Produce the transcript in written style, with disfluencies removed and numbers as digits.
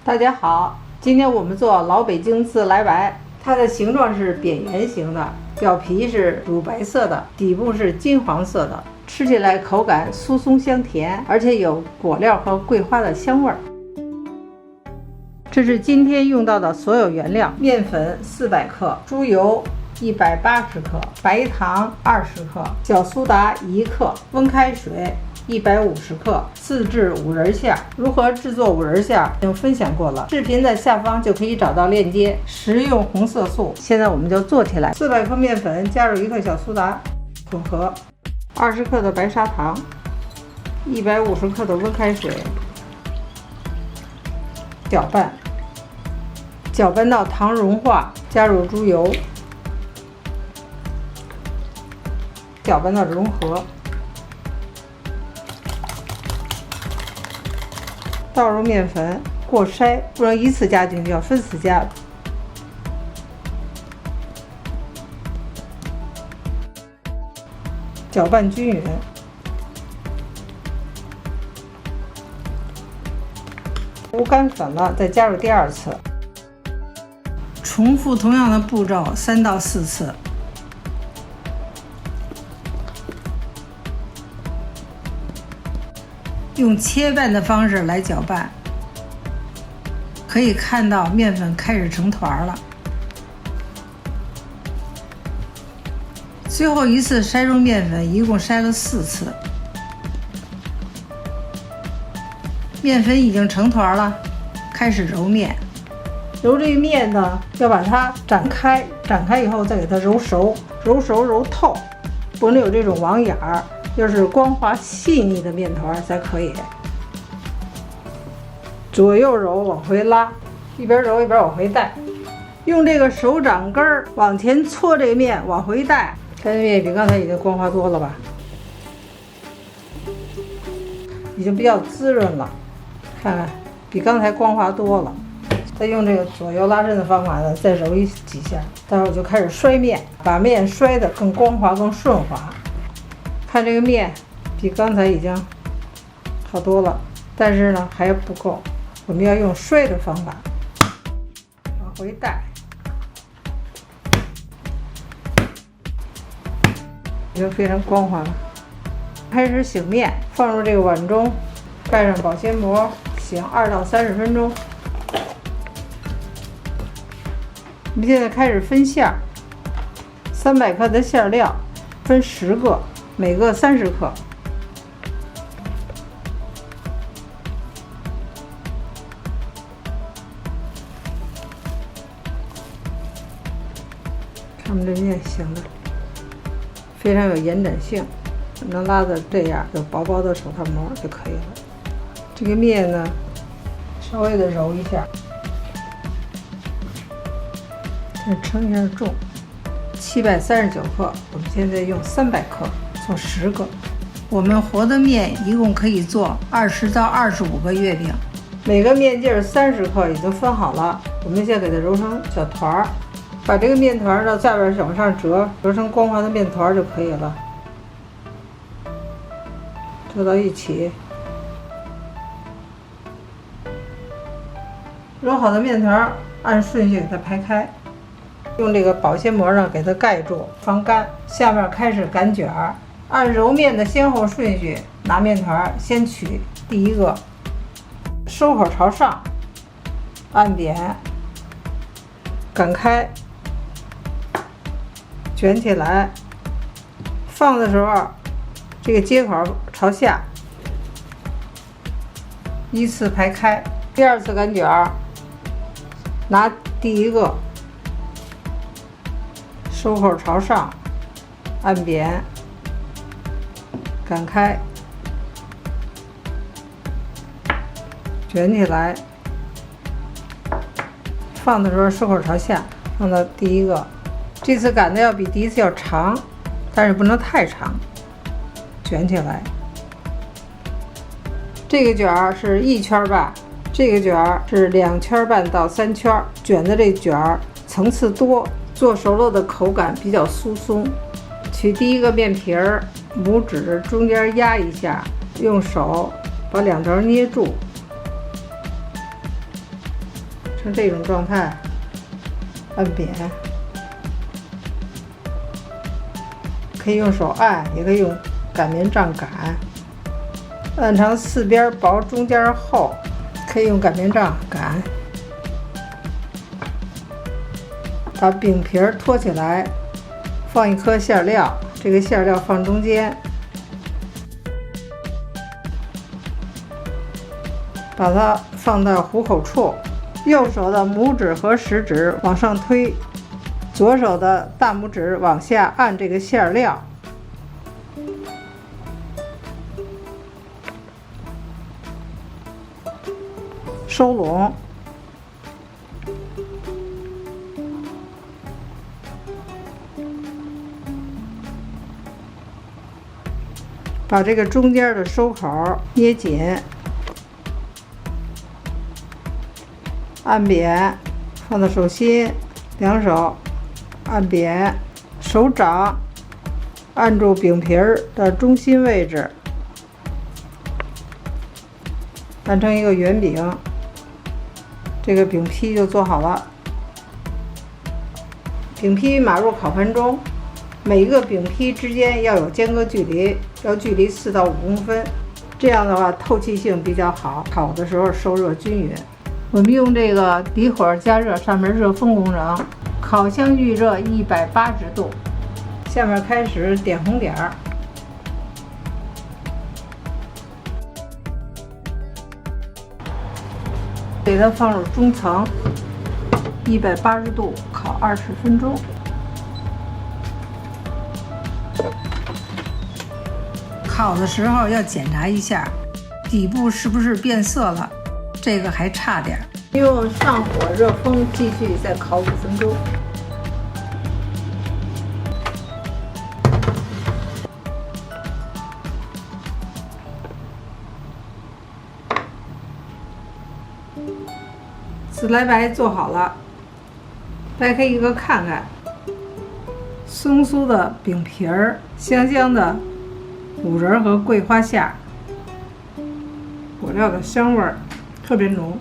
大家好，今天我们做老北京自来白，它的形状是扁圆形的，表皮是乳白色的，底部是金黄色的，吃起来口感酥松香甜，而且有果料和桂花的香味儿。这是今天用到的所有原料：面粉400克，猪油180克，白糖20克，小苏打1克，温开水150克，自制五仁馅。如何制作五仁馅已经分享过了，视频的下方就可以找到链接。食用红色素，现在我们就做起来。400克面粉加入1克小苏打，混合20克的白砂糖，150克的温开水，搅拌，搅拌到糖融化，加入猪油，搅拌到融合。倒入面粉，过筛，不能一次加进去，要分次加。搅拌均匀，糊干粉了，再加入第2次。重复同样的步骤3到4次。用切拌的方式来搅拌，可以看到面粉开始成团了。最后一次筛入面粉，一共筛了4次。面粉已经成团了，开始揉面。揉这个面呢，要把它展开，展开以后再给它揉熟，揉熟揉透，不能有这种网眼儿。要是光滑细腻的面团才可以。左右揉，往回拉，一边揉一边往回带，用这个手掌根儿往前搓这个面，往回带。看这面比刚才已经光滑多了吧？已经比较滋润了，看看比刚才光滑多了。再用这个左右拉伸的方法呢，再揉几下，待会儿就开始摔面，把面摔得更光滑、更顺滑。看这个面比刚才已经好多了，但是呢还不够，我们要用摔的方法往回带，已经非常光滑了。开始醒面，放入这个碗中，盖上保鲜膜，醒2到30分钟。我们现在开始分馅儿，300克的馅料分10个。每个30克，看我们这面醒的非常有延展性，能拉的这样，有薄薄的手套膜就可以了。这个面呢，稍微的揉一下，再称一下重，739克，我们现在用300克。做10个，我们和的面一共可以做20到25个月饼。每个面粒30克已经分好了，我们先给它揉成小团儿，把这个面团到下边往上折，折成光滑的面团就可以了。折到一起，揉好的面团按顺序给它排开，用这个保鲜膜呢给它盖住，防干。下面开始擀卷儿。按揉面的先后顺序，拿面团先取第1个，收口朝上，按扁，擀开，卷起来。放的时候，这个接口朝下，依次排开。第2次擀卷儿，拿第1个，收口朝上，按扁。擀开，卷起来，放的时候收口朝下，放到第1个。这次擀的要比第1次要长，但是不能太长。卷起来，这个卷儿是1圈半，这个卷儿是2圈半到3圈。卷的这卷儿层次多，做熟了的口感比较酥松。取第1个面皮儿。拇指中间压一下，用手把2头捏住，成这种状态，按扁，可以用手按，也可以用擀面杖擀，按成四边薄，中间厚，可以用擀面杖擀。把饼皮托起来，放一颗馅料，这个馅料放中间，把它放到虎口处，右手的拇指和食指往上推，左手的大拇指往下按这个馅料，收拢，把这个中间的收口捏紧，按扁，放到手心，两手按扁，手掌按住饼皮的中心位置，按成一个圆饼，这个饼坯就做好了。饼坯码入烤盘中，每一个饼坯之间要有间隔距离，要距离4到5公分，这样的话透气性比较好，烤的时候受热均匀。我们用这个底火加热，上面热风工整，烤箱预热180度。下面开始点红点儿，给它放入中层，180度烤20分钟。烤的时候要检查一下底部是不是变色了，这个还差点。用上火热风继续再烤5分钟。自来白做好了，掰开一个看看，松酥的饼皮儿，香香的五仁和桂花馅，果料的香味儿特别浓。